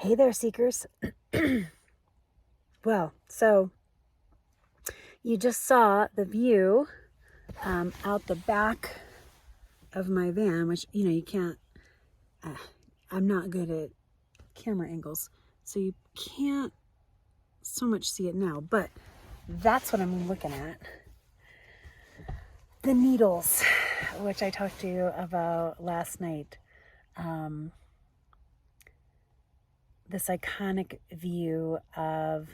Hey there, seekers. Well, so you just saw the view out the back of my van, which, you can't, I'm not good at camera angles, so you can't so much see it now, but that's what I'm looking at. The needles, which I talked to you about last night. This iconic view of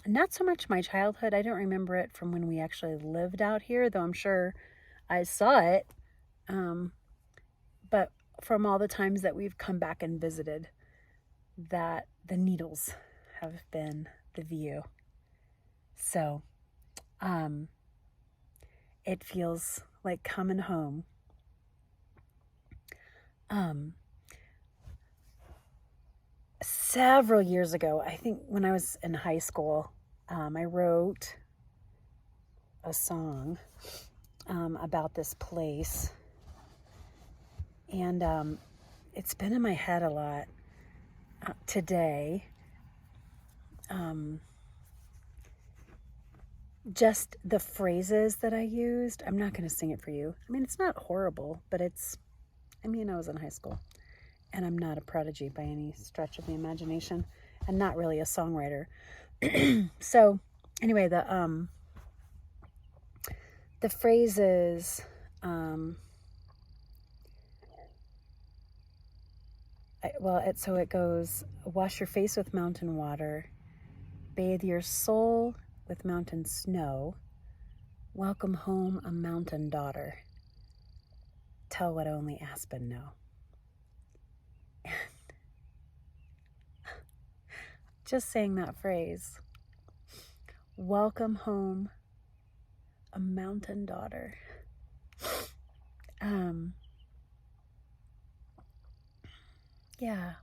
not so much my childhood. I don't remember it from when we actually lived out here, though I'm sure I saw it. But from all the times that we've come back and visited, that the needles have been the view. So, it feels like coming home. Several years ago, I think when I was in high school, I wrote a song about this place, and it's been in my head a lot today. Just the phrases that I used. I'm not going to sing it for you. I mean, it's not horrible, but I was in high school, and I'm not a prodigy by any stretch of the imagination, and not really a songwriter. So anyway, the phrases, so it goes: wash your face with mountain water, bathe your soul with mountain snow, welcome home a mountain daughter, tell what only aspen know. And just saying that phrase, welcome home a mountain daughter, yeah,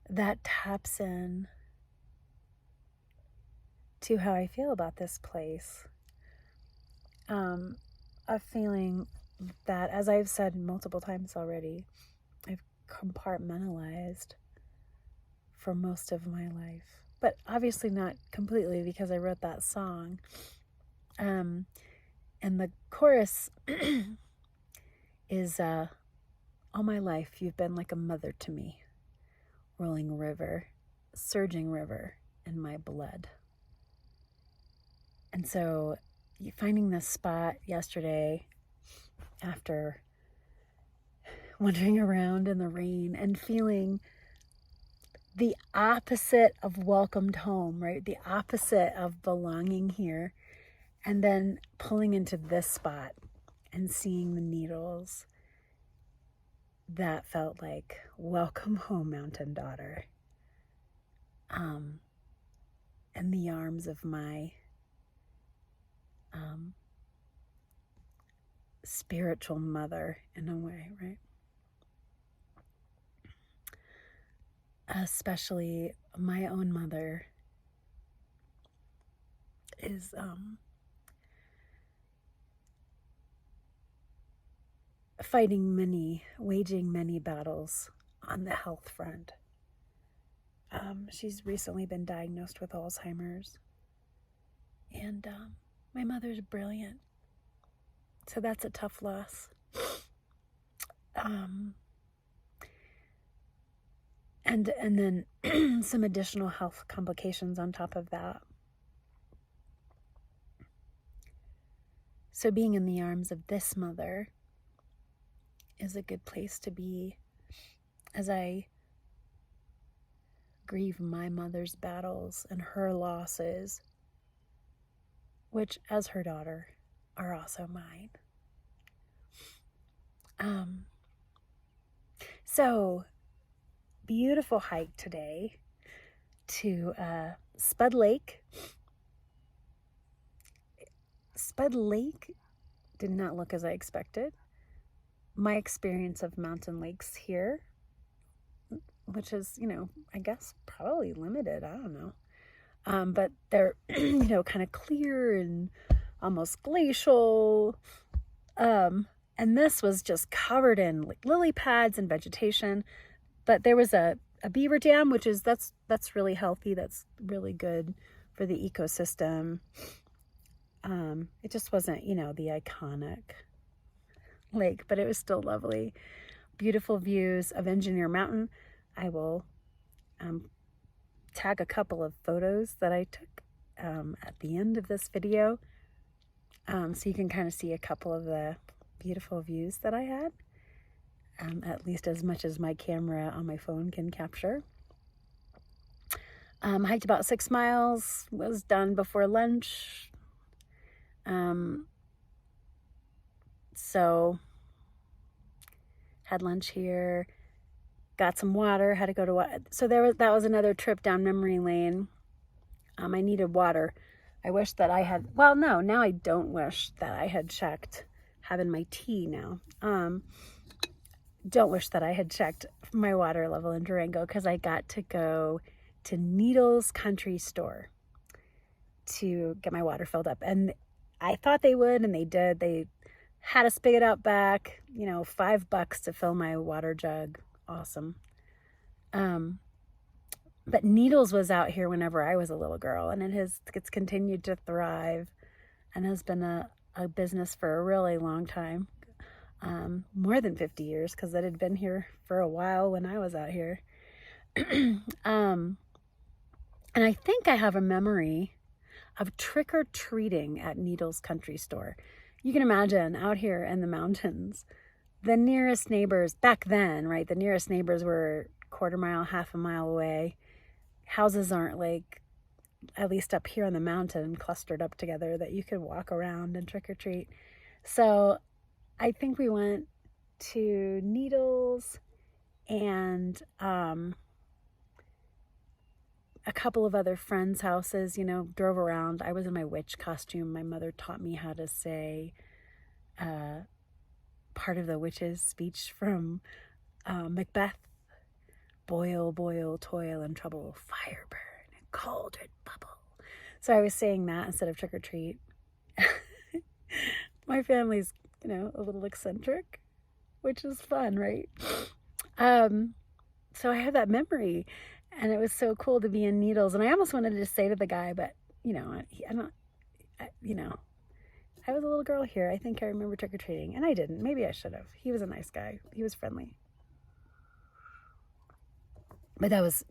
that taps in to how I feel about this place. A feeling that, as I've said multiple times already, I've compartmentalized for most of my life, but obviously not completely, because I wrote that song. And the chorus is, all my life you've been like a mother to me, rolling river, surging river in my blood. And so finding this spot yesterday after wandering around in the rain and feeling the opposite of welcomed home, right? The opposite of belonging here. And then pulling into this spot and seeing the needles, that felt like welcome home, mountain daughter. In the arms of my spiritual mother, in a way, right? Especially my own mother is waging many battles on the health front. She's recently been diagnosed with Alzheimer's, and my mother's brilliant, so that's a tough loss. And then some additional health complications on top of that. So being in the arms of this mother is a good place to be as I grieve my mother's battles and her losses, which, as her daughter, are also mine. So beautiful hike today to Spud Lake. Spud Lake did not look as I expected. My experience of mountain lakes here, which is, I guess probably limited, I don't know. But they're, kind of clear and almost glacial. And this was just covered in like lily pads and vegetation. But there was a beaver dam, which is, that's really healthy. That's really good for the ecosystem. It just wasn't, the iconic lake, but it was still lovely. Beautiful views of Engineer Mountain. I will tag a couple of photos that I took at the end of this video, so you can kind of see a couple of the beautiful views that I had, at least as much as my camera on my phone can capture. Hiked about 6 miles, was done before lunch. So had lunch here, got some water, had to go to, so that was another trip down memory lane. I needed water. I wish that I had, well, no, now I don't wish that I had checked, having my tea now. Don't wish that I had checked my water level in Durango, because I got to go to Needles Country Store to get my water filled up. And I thought they would, and they did. They had a spigot out back, $5 to fill my water jug. Awesome. But Needles was out here whenever I was a little girl, and it's continued to thrive and has been a business for a really long time. More than 50 years, because it had been here for a while when I was out here. And I think I have a memory of trick-or-treating at Needles Country Store. You can imagine out here in the mountains, the nearest neighbors back then, right? The nearest neighbors were quarter mile, half a mile away. Houses aren't like, at least up here on the mountain, clustered up together that you could walk around and trick-or-treat. So I think we went to Needles and a couple of other friends' houses, drove around. I was in my witch costume. My mother taught me how to say part of the witch's speech from Macbeth. Boil, boil, toil and trouble, fire burn, and cauldron bubble. So I was saying that instead of trick or treat. My family's, a little eccentric, which is fun, right? So I have that memory, and it was so cool to be in Needles. And I almost wanted to say to the guy, but I was a little girl here. I think I remember trick or treating, and I didn't. Maybe I should have. He was a nice guy. He was friendly. But that was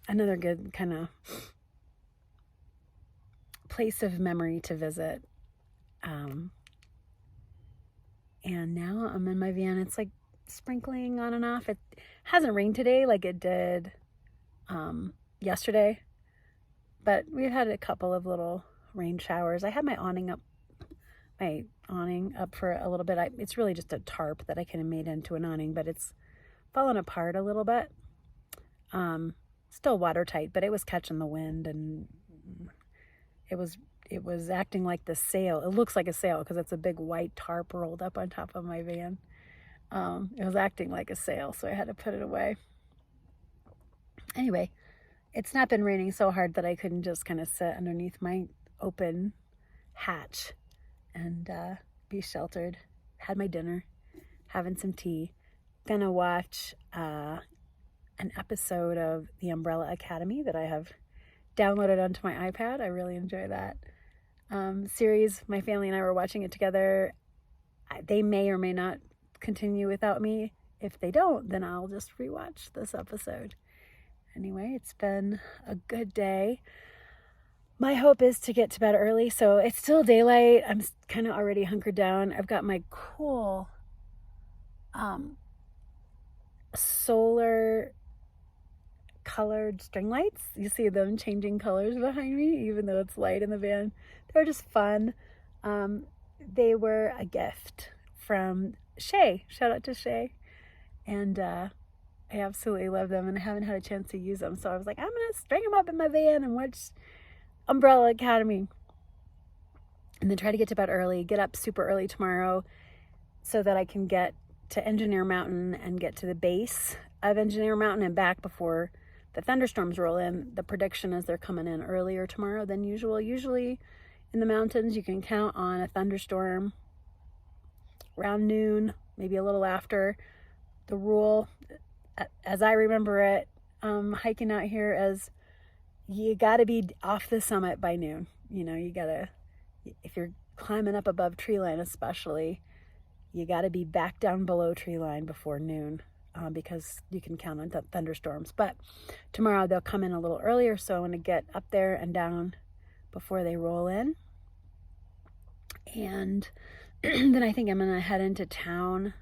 another good kind of place of memory to visit. And now I'm in my van. It's like sprinkling on and off. It hasn't rained today like it did yesterday, but we've had a couple of little rain showers. I had my awning up for a little bit. It's really just a tarp that I kind of made into an awning, but it's fallen apart a little bit. Still watertight, but it was catching the wind, and it was acting like the sail. It looks like a sail because it's a big white tarp rolled up on top of my van. It was acting like a sail, so I had to put it away. Anyway, it's not been raining so hard that I couldn't just kind of sit underneath my open hatch and be sheltered. Had my dinner, having some tea. Gonna watch an episode of The Umbrella Academy that I have downloaded onto my iPad. I really enjoy that series. My family and I were watching it together. They may or may not continue without me. If they don't, then I'll just rewatch this episode. Anyway, it's been a good day. My hope is to get to bed early, so it's still daylight. I'm kind of already hunkered down. I've got my cool solar colored string lights. You see them changing colors behind me, even though it's light in the van. They're just fun. They were a gift from Shay. Shout out to Shay. And I absolutely love them, and I haven't had a chance to use them. So I was like, I'm going to string them up in my van and watch Umbrella Academy. And then try to get to bed early, get up super early tomorrow so that I can get to Engineer Mountain and get to the base of Engineer Mountain and back before the thunderstorms roll in. The prediction is they're coming in earlier tomorrow than usual. Usually in the mountains, you can count on a thunderstorm around noon, maybe a little after. The rule as I remember it, hiking out here, as you got to be off the summit by noon. You know, you got to, if you're climbing up above tree line especially, you got to be back down below tree line before noon, because you can count on thunderstorms. But tomorrow they'll come in a little earlier, so I want to get up there and down before they roll in. And then I think I'm going to head into town,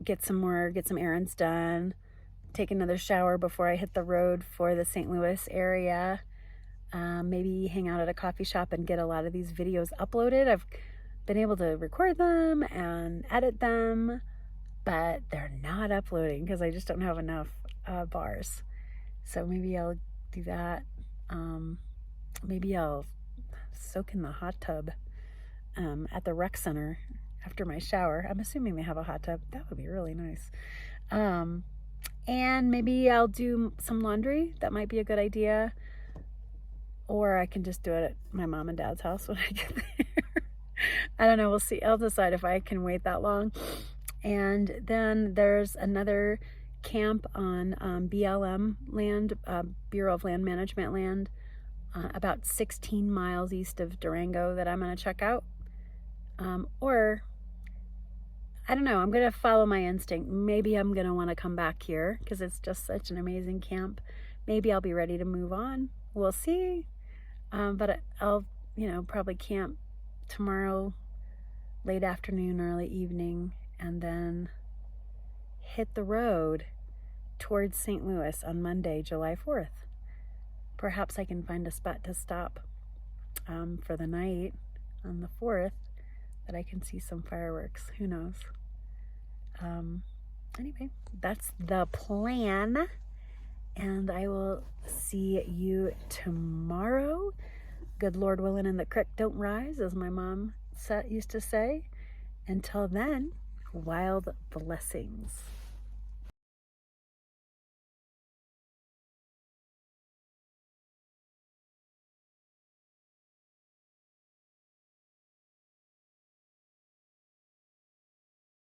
get some errands done, take another shower before I hit the road for the St. Louis area. Maybe hang out at a coffee shop and get a lot of these videos uploaded. I've been able to record them and edit them, but they're not uploading because I just don't have enough bars. So maybe I'll do that. Maybe I'll soak in the hot tub at the rec center after my shower. I'm assuming they have a hot tub. That would be really nice. And maybe I'll do some laundry. That might be a good idea. Or I can just do it at my mom and dad's house when I get there. I don't know. We'll see. I'll decide if I can wait that long. And then there's another camp on BLM land, Bureau of Land Management land, about 16 miles east of Durango that I'm going to check out. Or, I don't know, I'm going to follow my instinct. Maybe I'm going to want to come back here because it's just such an amazing camp. Maybe I'll be ready to move on. We'll see. But I'll, probably camp tomorrow, late afternoon, early evening, and then hit the road towards St. Louis on Monday, July 4th. Perhaps I can find a spot to stop for the night on the 4th that I can see some fireworks. Who knows? Anyway, that's the plan. And I will see you tomorrow. Good Lord willing, and the creek don't rise, as my mom used to say. Until then, wild blessings.